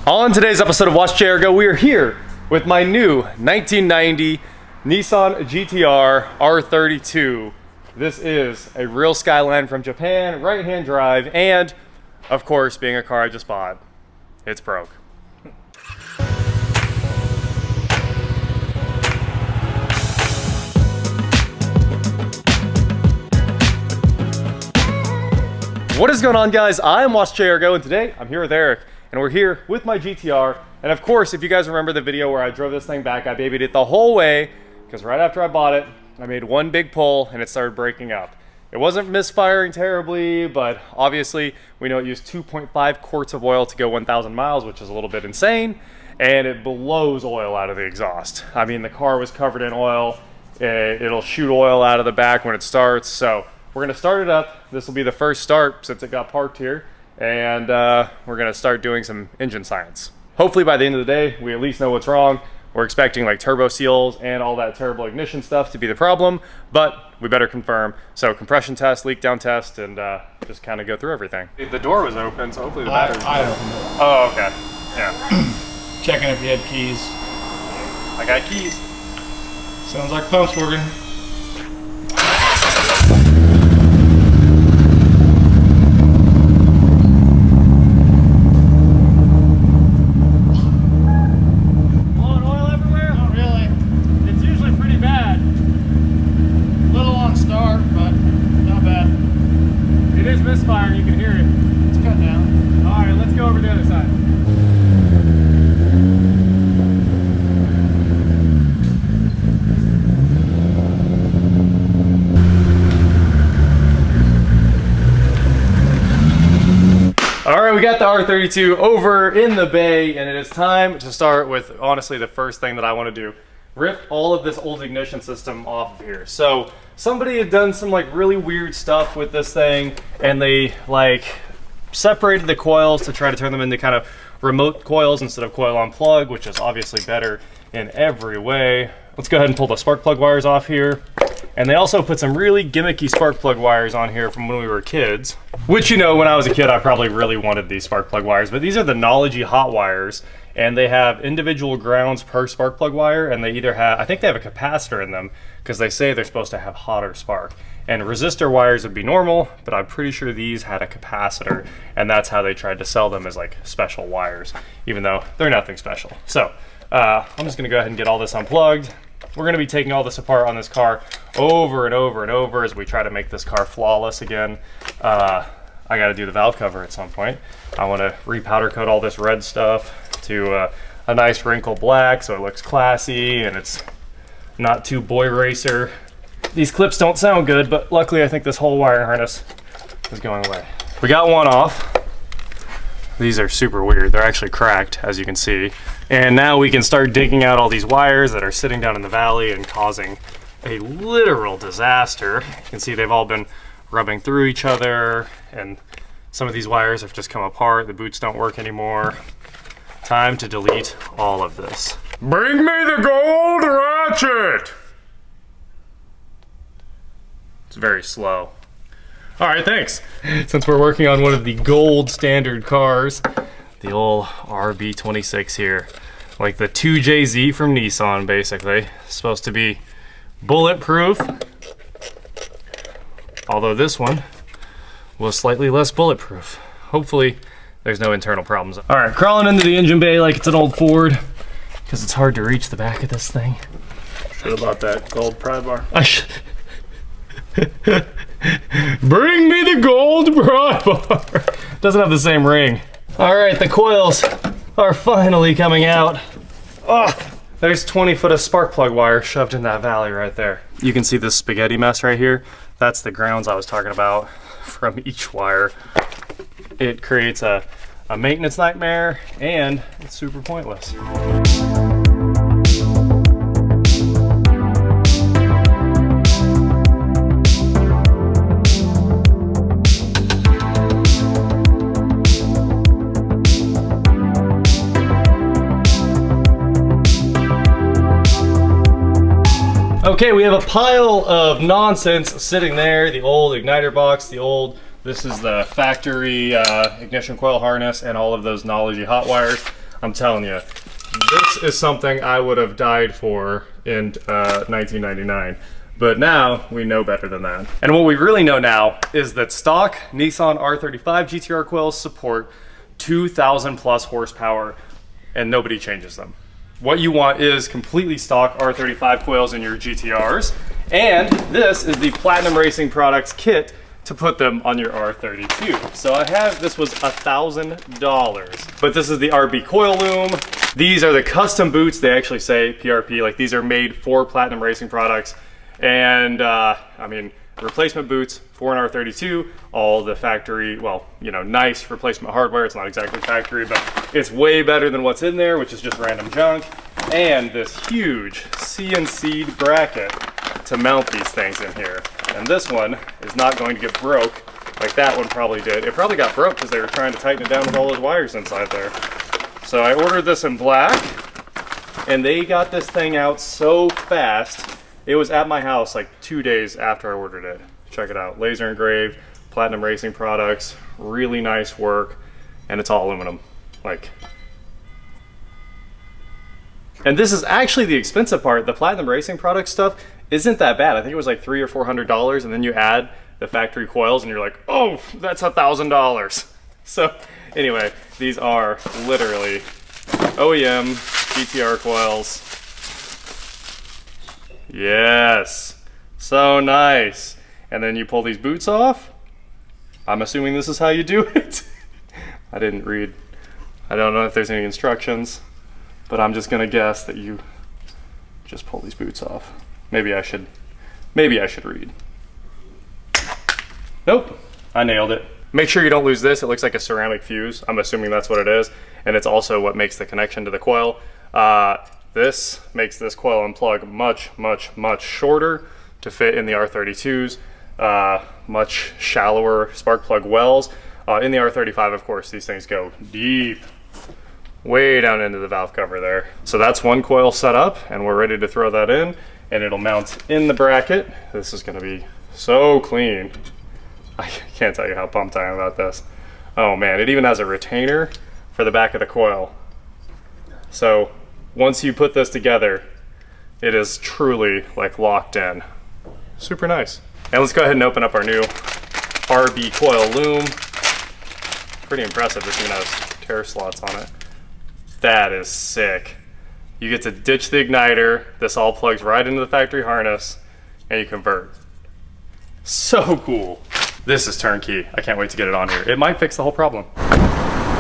On today's episode of Watch Chair Go, we are here with my new 1990 Nissan GT-R R32. This is a real Skyline from Japan, right-hand drive, and of course, being a car I just bought, it's broke. What is going on, guys? I'm Watch Chair Go, and today I'm here with Eric, and we're here with my GT-R. And of course, if you guys remember the video where I drove this thing back, I babied it the whole way, because right after I bought it, I made one big pull and it started breaking up. It wasn't misfiring terribly, but obviously we know it used 2.5 quarts of oil to go 1,000 miles, which is a little bit insane, and it blows oil out of the exhaust. I mean, the car was covered in oil. It'll shoot oil out of the back when it starts, so we're gonna start it up. This will be the first start since it got parked here, and we're gonna start doing some engine science. Hopefully by the end of the day, we at least know what's wrong. We're expecting like turbo seals and all that terrible ignition stuff to be the problem, but we better confirm. So compression test, leak down test, and just kind of go through everything. The door was open, so hopefully the battery's I opened it. Oh, okay. Yeah. Checking if you had keys. I got keys. Sounds like pumps working. Misfiring, you can hear it. It's cut down. All right, let's go over to the other side. All right, we got the R32 over in the bay, and it is time to start with, honestly, the first thing that I want to do. Rip all of this old ignition system off of here. So somebody had done some like really weird stuff with this thing, and they like separated the coils to try to turn them into kind of remote coils instead of coil on plug, which is obviously better in every way. Let's go ahead and pull the spark plug wires off here. And they also put some really gimmicky spark plug wires on here from when we were kids, which, you know, when I was a kid, I probably really wanted these spark plug wires, but these are the Nology hot wires, and they have individual grounds per spark plug wire, and they either have, I think they have a capacitor in them, because they say they're supposed to have hotter spark. And resistor wires would be normal, but I'm pretty sure these had a capacitor, and that's how they tried to sell them as like special wires, even though they're nothing special. So I'm just gonna go ahead and get all this unplugged. We're gonna be taking all this apart on this car over and over and over as we try to make this car flawless again. I gotta do the valve cover at some point. I wanna repowder coat all this red stuff to a nice wrinkle black so it looks classy and it's not too boy racer. These clips don't sound good, but luckily I think this whole wiring harness is going away. We got one off. These are super weird. They're actually cracked, as you can see. And now we can start digging out all these wires that are sitting down in the valley and causing a literal disaster. You can see they've all been rubbing through each other, and some of these wires have just come apart. The boots don't work anymore. Time to delete all of this. Bring me the gold ratchet! It's very slow. All right, thanks. Since we're working on one of the gold standard cars, the old RB26 here, like the 2JZ from Nissan, basically. It's supposed to be bulletproof, although this one was slightly less bulletproof. Hopefully, there's no internal problems. All right, crawling into the engine bay like it's an old Ford, because it's hard to reach the back of this thing. Should have bought that gold pry bar. I should. Bring me the gold pry bar. Doesn't have the same ring. All right, the coils are finally coming out. Oh, there's 20 foot of spark plug wire shoved in that valley right there. You can see this spaghetti mess right here. That's the grounds I was talking about from each wire. It creates a maintenance nightmare, and it's super pointless. Okay, we have a pile of nonsense sitting there. The old igniter box, this is the factory ignition coil harness, and all of those Nology hot wires. I'm telling you, this is something I would have died for in 1999. But now we know better than that. And what we really know now is that stock Nissan R35 GT-R coils support 2,000 plus horsepower and nobody changes them. What you want is completely stock R35 coils in your GT-Rs. And this is the Platinum Racing Products kit to put them on your R32. So I have, this was $1,000, but this is the RB coil loom. These are the custom boots. They actually say PRP, like these are made for Platinum Racing Products. And I mean, replacement boots for an R32, all the factory, well, you know, nice replacement hardware. It's not exactly factory, but it's way better than what's in there, which is just random junk. And this huge CNC bracket to mount these things in here. And this one is not going to get broke like that one probably did. It probably got broke because they were trying to tighten it down with all those wires inside there. So I ordered this in black, and they got this thing out so fast. It was at my house like 2 days after I ordered it. Check it out, laser engraved, Platinum Racing Products, really nice work, and it's all aluminum. Like, and this is actually the expensive part. The Platinum Racing Products stuff isn't that bad. I think it was like $300 or $400, and then you add the factory coils, and you're like, oh, that's $1,000. So anyway, these are literally OEM GT-R coils. Yes, so nice. And then you pull these boots off. I'm assuming this is how you do it. I didn't read. I don't know if there's any instructions, but I'm just gonna guess that you just pull these boots off. Maybe I should read. Nope, I nailed it. Make sure you don't lose this. It looks like a ceramic fuse. I'm assuming that's what it is. And it's also what makes the connection to the coil. This makes this coil and plug much, much, much shorter to fit in the R32s, much shallower spark plug wells. In the R35, of course, these things go deep, way down into the valve cover there. So that's one coil set up, and we're ready to throw that in, and it'll mount in the bracket. This is gonna be so clean. I can't tell you how pumped I am about this. Oh man, it even has a retainer for the back of the coil. So once you put this together, it is truly like locked in. Super nice. And let's go ahead and open up our new RB coil loom. Pretty impressive. This even has tear slots on it. That is sick. You get to ditch the igniter. This all plugs right into the factory harness, and you convert. So cool. This is turnkey. I can't wait to get it on here. It might fix the whole problem.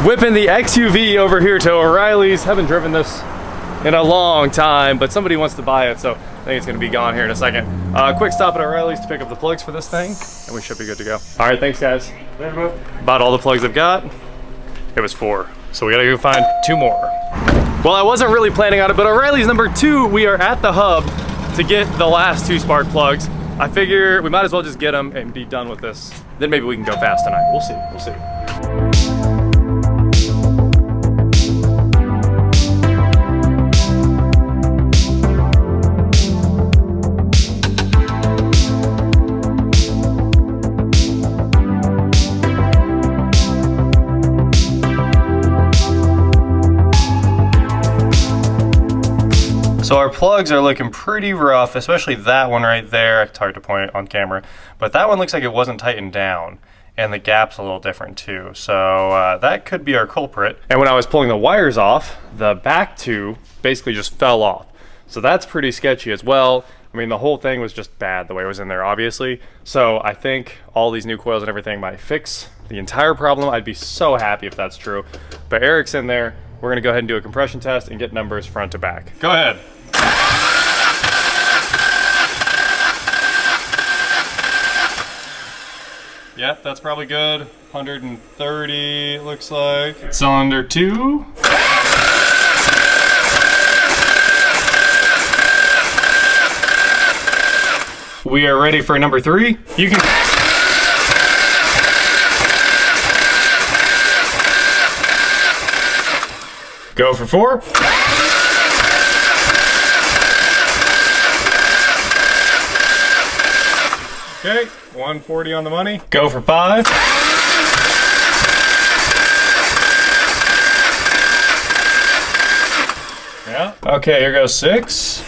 Whipping the XUV over here to O'Reilly's. Haven't driven this in a long time, but somebody wants to buy it, so I think it's gonna be gone here in a second. Quick stop at O'Reilly's to pick up the plugs for this thing, and we should be good to go. All right, thanks guys. Bought all the plugs I've got. It was 4, so we gotta go find 2 more. Well, I wasn't really planning on it, but O'Reilly's number 2, we are at the hub to get the last 2 spark plugs. I figure we might as well just get them and be done with this. Then maybe we can go fast tonight. We'll see, we'll see. So our plugs are looking pretty rough, especially that one right there. It's hard to point on camera, but that one looks like it wasn't tightened down, and the gap's a little different too. So that could be our culprit. And when I was pulling the wires off, the back 2 basically just fell off. So that's pretty sketchy as well. I mean, the whole thing was just bad the way it was in there, obviously. So I think all these new coils and everything might fix the entire problem. I'd be so happy if that's true. But Eric's in there. We're gonna go ahead and do a compression test and get numbers front to back. Go ahead. Yep, that's probably good. 130, it looks like. Cylinder 2. We are ready for number 3. You can... Go for 4. Okay, 140 on the money. Go for 5. Yeah. Okay, here goes 6.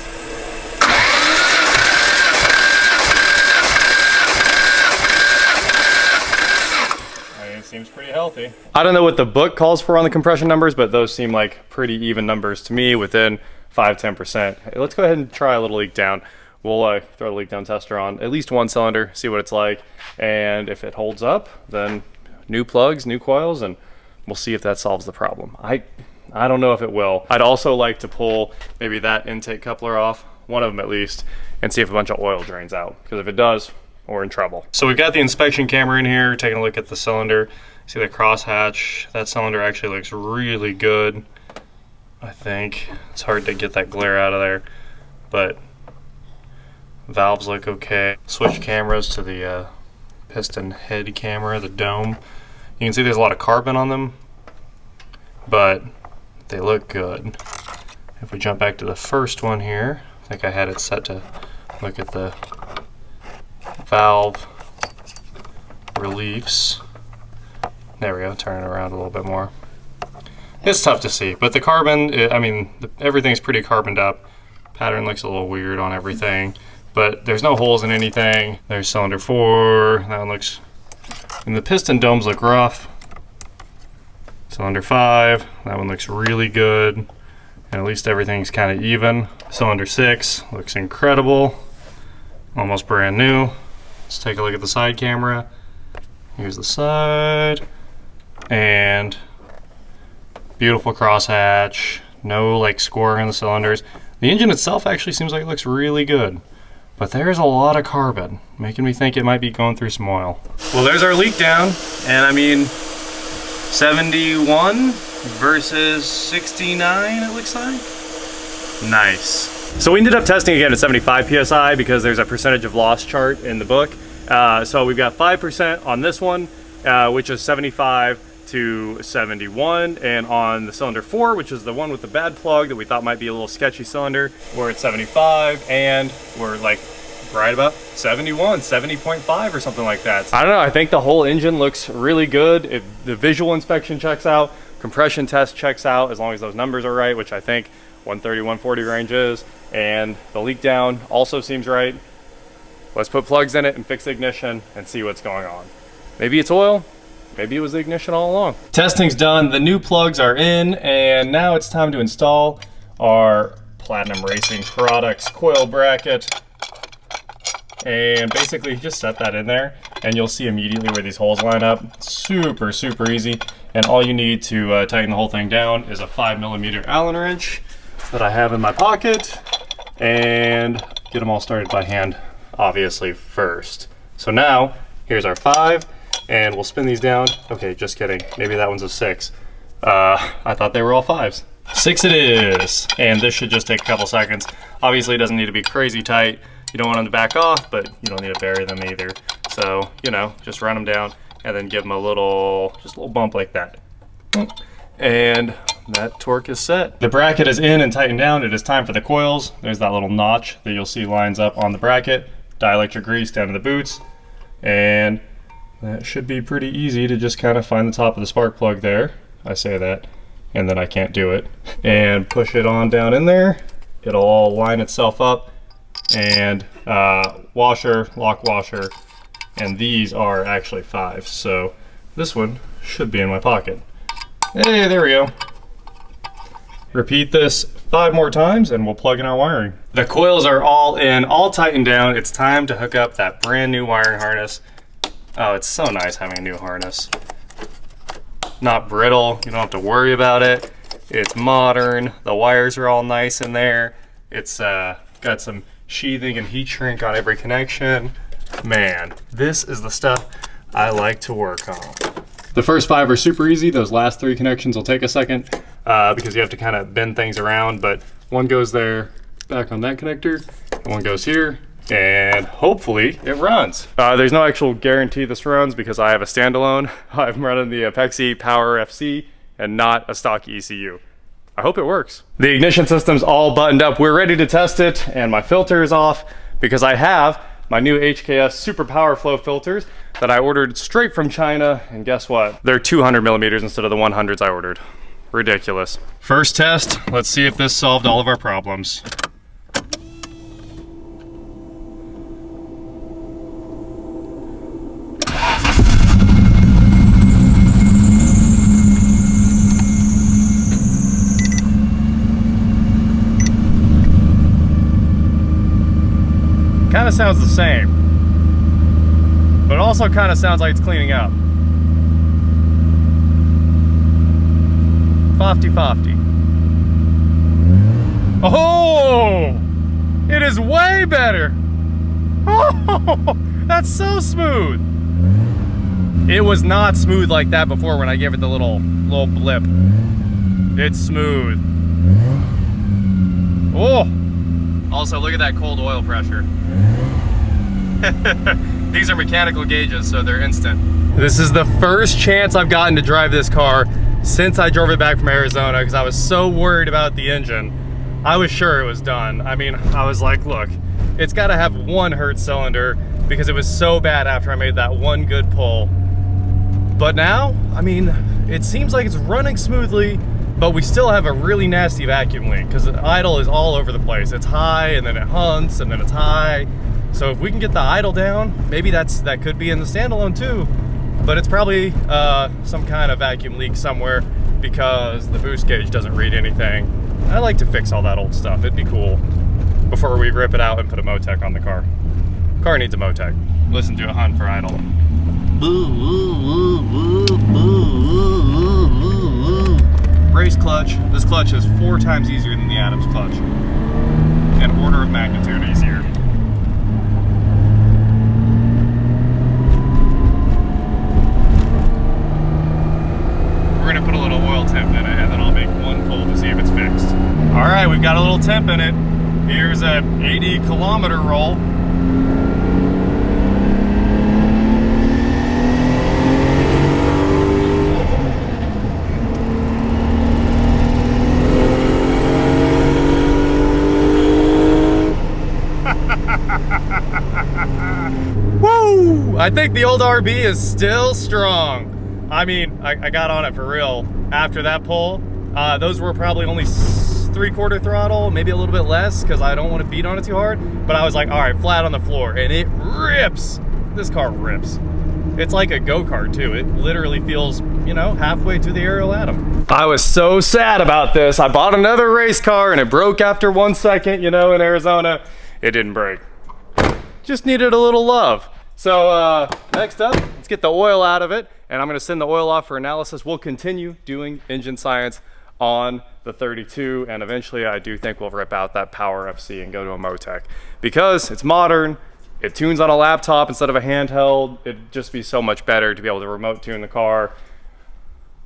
It seems pretty healthy. I don't know what the book calls for on the compression numbers, but those seem like pretty even numbers to me, within 5–10%. Hey, let's go ahead and try a little leak down. We'll throw the leak down tester on at least one cylinder, see what it's like, and if it holds up, then new plugs, new coils, and we'll see if that solves the problem. I don't know if it will. I'd also like to pull maybe that intake coupler off, one of them at least, and see if a bunch of oil drains out, because if it does, we're in trouble. So we've got the inspection camera in here, taking a look at the cylinder. See the crosshatch? That cylinder actually looks really good, I think. It's hard to get that glare out of there, but valves look okay. Switch cameras to the piston head camera, the dome. You can see there's a lot of carbon on them, but they look good. If we jump back to the first one here, I think I had it set to look at the valve reliefs. There we go, turn it around a little bit more. It's tough to see, but the carbon, everything's pretty carboned up. Pattern looks a little weird on everything, but there's no holes in anything. There's cylinder 4, that one looks, and the piston domes look rough. Cylinder 5, that one looks really good, and at least everything's kind of even. Cylinder 6 looks incredible, almost brand new. Let's take a look at the side camera. Here's the side, and beautiful crosshatch, no like scoring on the cylinders. The engine itself actually seems like it looks really good, but there's a lot of carbon, making me think it might be going through some oil. Well, there's our leak down, and I mean, 71 versus 69 it looks like. Nice. So we ended up testing again at 75 PSI because there's a percentage of loss chart in the book. So we've got 5% on this one, which is 75 to 71, and on the cylinder 4, which is the one with the bad plug that we thought might be a little sketchy cylinder, we're at 75, and we're like right about 71, 70.5 or something like that. I don't know, I think the whole engine looks really good. The visual inspection checks out, compression test checks out, as long as those numbers are right, which I think 130, 140 range is, and the leak down also seems right. Let's put plugs in it and fix the ignition and see what's going on. Maybe it's oil, maybe it was the ignition all along. Testing's done, the new plugs are in, and now it's time to install our Platinum Racing Products coil bracket. And basically just set that in there, and you'll see immediately where these holes line up. Super, super easy. And all you need to tighten the whole thing down is a 5mm Allen wrench that I have in my pocket, and get them all started by hand, obviously, first. So now, here's our 5, and we'll spin these down. Okay, just kidding. Maybe that one's a 6. I thought they were all 5s. 6 it is, and this should just take a couple seconds. Obviously, it doesn't need to be crazy tight. You don't want them to back off, but you don't need to bury them either. So, you know, just run them down and then give them just a little bump like that. And that torque is set. The bracket is in and tightened down. It is time for the coils. There's that little notch that you'll see lines up on the bracket. Dielectric grease down to the boots. And that should be pretty easy to just kind of find the top of the spark plug there. I say that, and then I can't do it. And push it on down in there. It'll all line itself up. And washer, lock washer, and these are actually 5s, so this one should be in my pocket. Hey, there we go. Repeat this 5 more times and we'll plug in our wiring. The coils are all in, all tightened down. It's time to hook up that brand new wiring harness. Oh, it's so nice having a new harness. Not brittle, you don't have to worry about it. It's modern, the wires are all nice in there. It's got some sheathing and heat shrink on every connection. Man, this is the stuff I like to work on. The first 5 are super easy. Those last 3 connections will take a second because you have to kind of bend things around, but one goes there, back on that connector, and one goes here, and hopefully it runs. There's no actual guarantee this runs because I have a standalone. I'm running the Apexi Power FC and not a stock ECU. I hope it works. The ignition system's all buttoned up. We're ready to test it, and my filter is off because I have my new HKS Super Power Flow filters that I ordered straight from China, and guess what? They're 200mm instead of the 100s I ordered. Ridiculous. First test, let's see if this solved all of our problems. Kind of sounds the same, but it also kind of sounds like it's cleaning up. 50-50. Oh, it is way better. Oh, that's so smooth. It was not smooth like that before when I gave it the little blip. It's smooth. Oh, also look at that cold oil pressure. These are mechanical gauges, so they're instant. This is the first chance I've gotten to drive this car since I drove it back from Arizona because I was so worried about the engine. I was sure it was done. I mean, I was like, look, it's got to have one Hertz cylinder because it was so bad after I made that one good pull. But now, I mean, it seems like it's running smoothly, but we still have a really nasty vacuum leak because the idle is all over the place. It's high and then it hunts and then it's high. So if we can get the idle down, maybe that could be in the standalone too, but it's probably some kind of vacuum leak somewhere because the boost gauge doesn't read anything. I like to fix all that old stuff. It'd be cool before we rip it out and put a Motec on the car. Car needs a Motec. Listen to it hunt for idle. Race clutch. This clutch is 4 times easier than the Adams clutch. An order of magnitude easier. We're gonna put a little oil temp in it and then I'll make one pull to see if it's fixed. All right, we've got a little temp in it. Here's a 80-kilometer roll. Woo! I think the old RB is still strong. I mean, I got on it for real after that pull. Those were probably only 3/4 throttle, maybe a little bit less because I don't want to beat on it too hard. But I was like, all right, flat on the floor, and it rips. This car rips. It's like a go-kart too. It literally feels, you know, halfway to the aerial atom. I was so sad about this. I bought another race car and it broke after 1 second, you know, in Arizona. It didn't break. Just needed a little love. So next up, let's get the oil out of it, and I'm gonna send the oil off for analysis. We'll continue doing engine science on the 32, and eventually I do think we'll rip out that Power FC and go to a Motec because it's modern, it tunes on a laptop instead of a handheld. It'd just be so much better to be able to remote tune the car.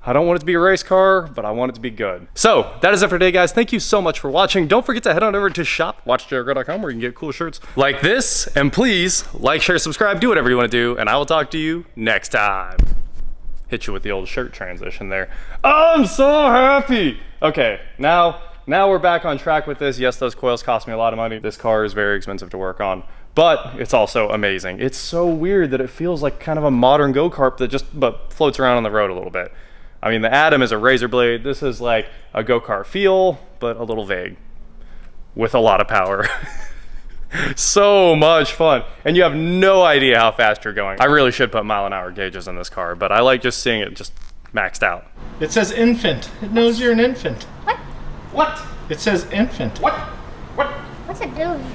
I don't want it to be a race car, but I want it to be good. So that is it for today, guys. Thank you so much for watching. Don't forget to head on over to shop.watchjrgreddy.com where you can get cool shirts like this. And please like, share, subscribe, do whatever you want to do. And I will talk to you next time. Hit you with the old shirt transition there. I'm so happy. Okay, now we're back on track with this. Yes, those coils cost me a lot of money. This car is very expensive to work on, but it's also amazing. It's so weird that it feels like kind of a modern go-kart that but floats around on the road a little bit. I mean, the Atom is a razor blade. This is like a go-kart feel, but a little vague with a lot of power. So much fun. And you have no idea how fast you're going. I really should put mile-an-hour gauges in this car, but I like just seeing it just maxed out. It says infant. It knows you're an infant. What? What? It says infant. What? What? What's it doing?